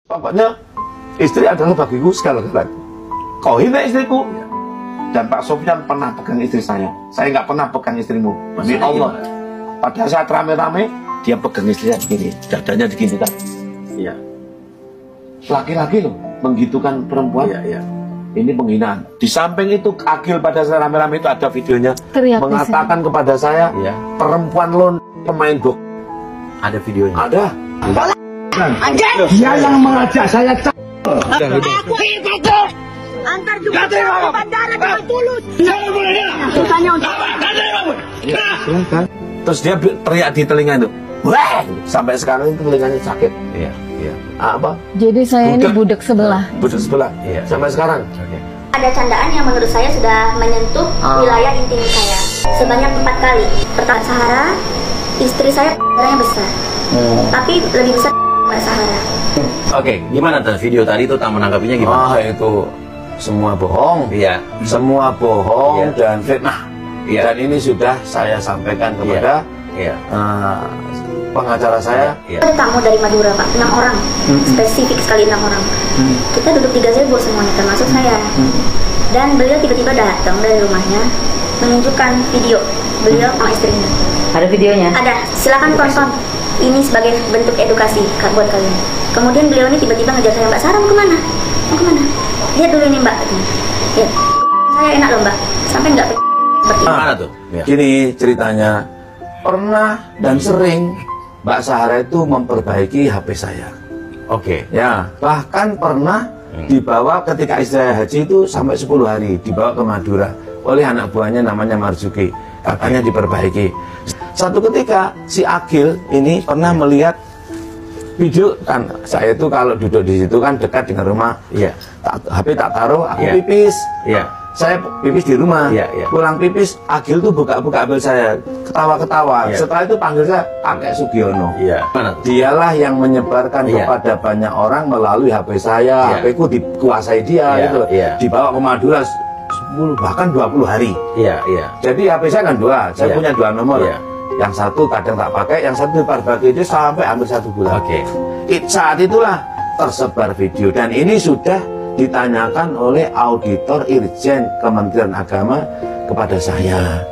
Pokoknya istri adalah bagiku segala-galanya. Kau hina istriku. Dan Pak Sofyan pernah pegang istri saya nggak pernah pegang istrimu. Demi Allah. Pada saat rame-rame dia pegang istrinya begini, dadanya begini kan. Iya. Laki-laki loh menggitukan perempuan. Iya. Ini penghinaan. Di samping itu Agil pada saat rame-rame itu ada videonya mengatakan kepada saya, perempuan lo pemain box. Ada videonya. Ada. Dia yang mengajak saya. Aku itu antar juga ke bandara dengan tulus. Tanya untuk terus dia teriak di telinga itu, wah, sampai sekarang itu telinganya sakit. Iya. Apa? Jadi saya ini budak sebelah. Budak sebelah. Iya. Sampai sekarang. ada candaan yang menurut saya sudah menyentuh wilayah intim saya sebanyak 4 kali. Pertama Sahara, istri saya darahnya besar, tapi lebih besar Mbak Sahara. Oke, gimana tuh video tadi itu tak menanggapinya gimana? Itu semua bohong. Iya. Semua bohong dan fitnah. Iya. Dan ini sudah saya sampaikan kepada pengacara saya. Ada tamu dari Madura Pak, 6 orang, spesifik sekali 6 orang. Kita duduk di gazebo semuanya, termasuk saya. Dan beliau tiba-tiba datang dari rumahnya menunjukkan video beliau sama istrinya. Ada videonya? Ada, silakan tonton. Ini sebagai bentuk edukasi buat kalian. Kemudian beliau ini tiba-tiba ngejar saya, Mbak Sarah mau kemana? Mau kemana? Lihat dulu ini Mbak. Lihat, saya enak loh Mbak, sampai nggak seperti ini. Mana tuh? Gini ceritanya, pernah dan sering Mbak Sahara itu memperbaiki HP saya. Oke. Ya, bahkan pernah dibawa ketika istri saya haji itu sampai 10 hari dibawa ke Madura oleh anak buahnya namanya Marzuki. Katanya diperbaiki. Satu ketika si Agil ini pernah melihat video, kan saya itu kalau duduk di situ kan dekat dengan rumah. Iya. HP tak taruh, aku pipis. Iya. Saya pipis di rumah. Iya. Pulang pipis, Agil tuh buka-buka HP saya, ketawa-ketawa. Setelah itu panggil saya Kakek Sugiono. Iya. Mana? Dialah yang menyebarkan kepada banyak orang melalui HP saya. HP ku dikuasai dia gitu. Dibawa ke Madura 10 bahkan 20 hari. Iya. Jadi HP saya kan 2, saya punya 2 nomor. Yang satu kadang tak pakai, yang satu dipakai itu sampai hampir 1 bulan. Oke. Saat itulah tersebar video dan ini sudah ditanyakan oleh auditor Irjen Kementerian Agama kepada saya.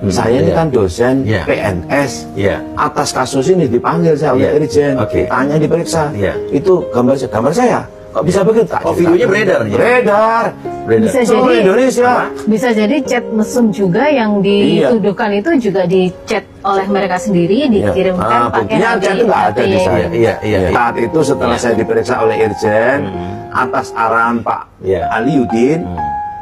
Saya ini kan dosen PNS. Atas kasus ini dipanggil saya oleh Irjen. Tanya diperiksa. Itu gambar saya. Kok bisa begitu? Oh, videonya beredar? Beredar. Bisa seluruh jadi Indonesia. Bisa jadi chat mesum juga yang dituduhkan itu juga dichat oleh mereka sendiri, dikirimkan pakai chat itu nggak ada di saya. Iya. Saat itu setelah saya diperiksa oleh Irjen atas arahan Pak Aliuddin,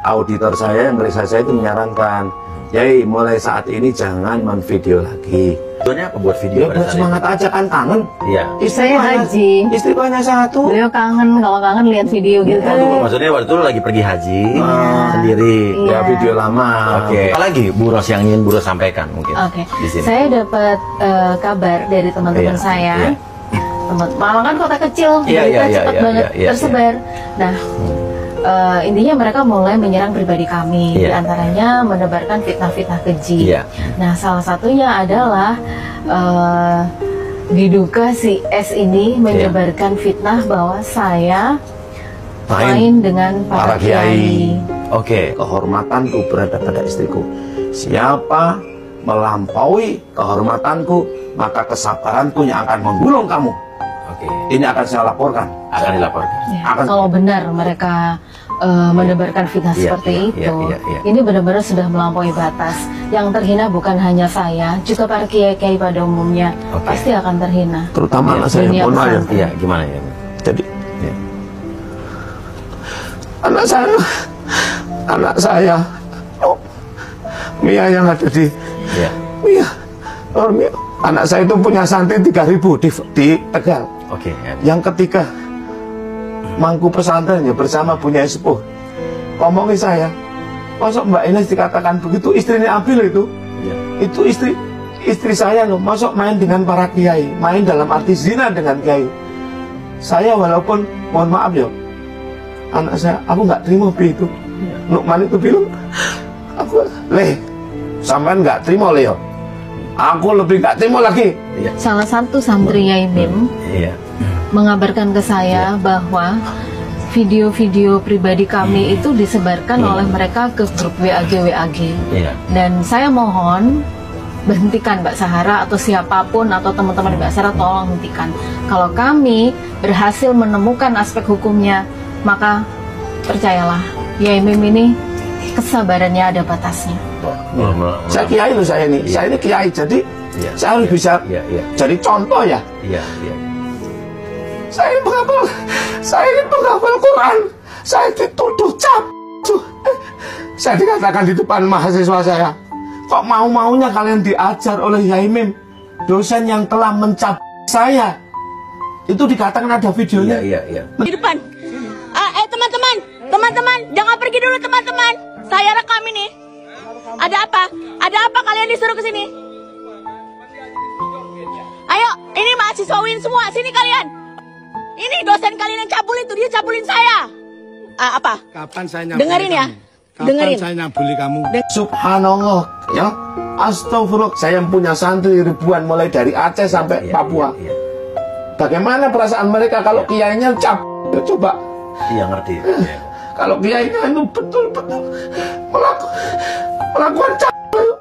auditor saya yang meriksa saya itu menyarankan, Yai mulai saat ini jangan memvideo lagi. Sebetulnya apa buat video? Buat semangat aja kan, kangen. Iya. Saya haji. Istri banyak 1. Beliau kangen, kalau kangen lihat video gitu. Maksudnya waktu itu lagi pergi haji sendiri. Ya video lama. Oke. Apalagi Bu Ros yang ingin Bu Ros sampaikan mungkin? Di sini. Saya dapat kabar dari teman-teman saya. Malang kan kota kecil, berita cepat banget tersebar. Nah, intinya mereka mulai menyerang pribadi kami, diantaranya menebarkan fitnah-fitnah keji. Nah, salah satunya adalah diduga si S ini menyebarkan fitnah bahwa saya main dengan para kiai. Kehormatanku berada pada istriku. Siapa melampaui kehormatanku, maka kesabaranku yang akan menggulung kamu. Ini akan saya laporkan. Akan dilaporkan. Kalau benar mereka menebarkan fitnah seperti itu, ini benar-benar sudah melampaui batas. Yang terhina bukan hanya saya, juga para kiai-kiai pada umumnya pasti akan terhina. Terutama anak saya, mohon maaf ya. Gimana ya? Jadi anak saya, Mia yang ada di Mia, anak saya itu punya santri 3.000 di Tegal. Yang ketiga mangku pesantrennya bersama punya sepuh ngomongin saya, masuk Mbak Ines dikatakan begitu, istrinya Abil itu istri saya loh, masuk main dengan para kiai, main dalam arti zina dengan kiai. Saya walaupun mohon maaf ya, anak saya, aku nggak terima itu. Nukman itu bilang, aku sampean nggak terima Leo, aku lebih nggak terima lagi. Salah satu santrinya Imim mengabarkan ke saya bahwa video-video pribadi kami itu disebarkan oleh mereka ke grup WAG. Dan saya mohon berhentikan Mbak Sahara atau siapapun atau teman-teman Mbak Sahara, tolong hentikan. Kalau kami berhasil menemukan aspek hukumnya, maka percayalah, Yai Mim ini kesabarannya ada batasnya. Saya kiai loh, saya ini kiai, jadi saya harus bisa jadi contoh ya. Saya ini penghafal Quran, saya dituduh cap. Saya dikatakan di depan mahasiswa saya, kok mau-maunya kalian diajar oleh Yai Mim, dosen yang telah mencap saya. Itu dikatakan ada videonya. Di depan. Teman-teman, jangan pergi dulu teman-teman. Saya rekam ini. Ada apa? Ada apa kalian disuruh ke sini? Ayo, ini mahasiswawin semua, sini kalian. Ini dosen kalian yang cabul itu, dia cabulin saya. Apa? Kapan saya nyambuli dengerin kamu? Ya. Dengerin. Saya nyambuli kamu. Subhanallah, ya. Astagfirullah, saya yang punya santri ribuan mulai dari Aceh sampai Papua. Bagaimana perasaan mereka kalau kiainya cap? Coba. Iya, ngerti. Kalau kiainya itu betul-betul melakukan cap.